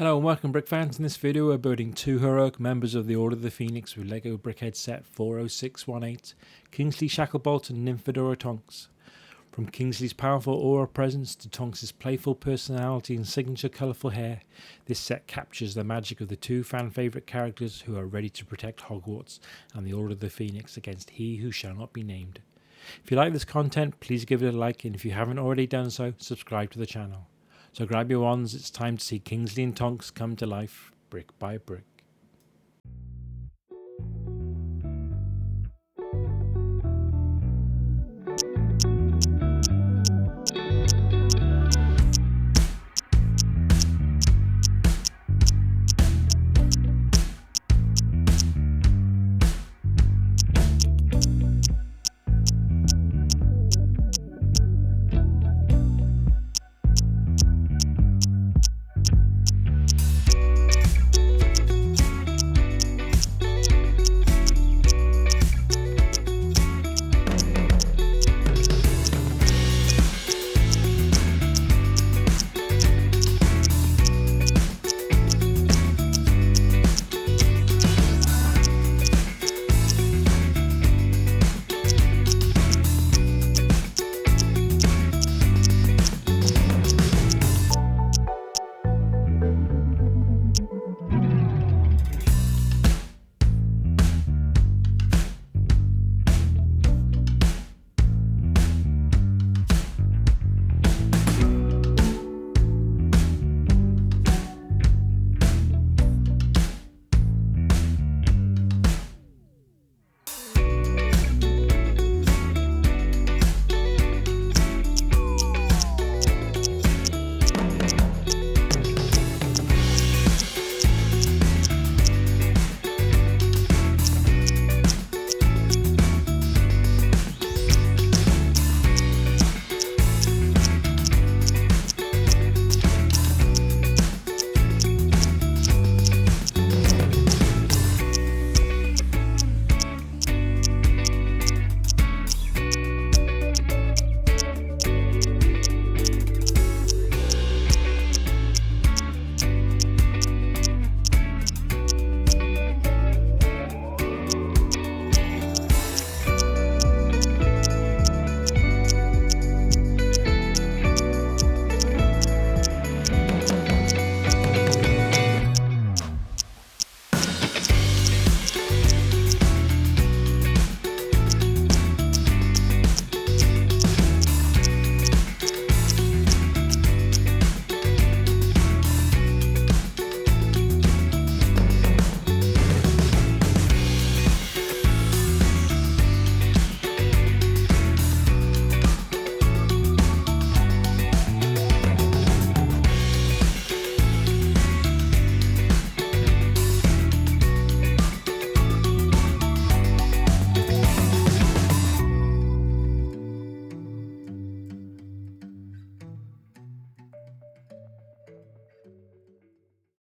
Hello and welcome Brick fans. In this video we're building two heroic members of the Order of the Phoenix with LEGO Brickhead set 40618, Kingsley Shacklebolt and Nymphadora Tonks. From Kingsley's powerful aura presence to Tonks' playful personality and signature colourful hair, this set captures the magic of the two fan favourite characters who are ready to protect Hogwarts and the Order of the Phoenix against he who shall not be named. If you like this content, please give it a like, and if you haven't already done so, subscribe to the channel. So grab your wands, it's time to see Kingsley and Tonks come to life, brick by brick.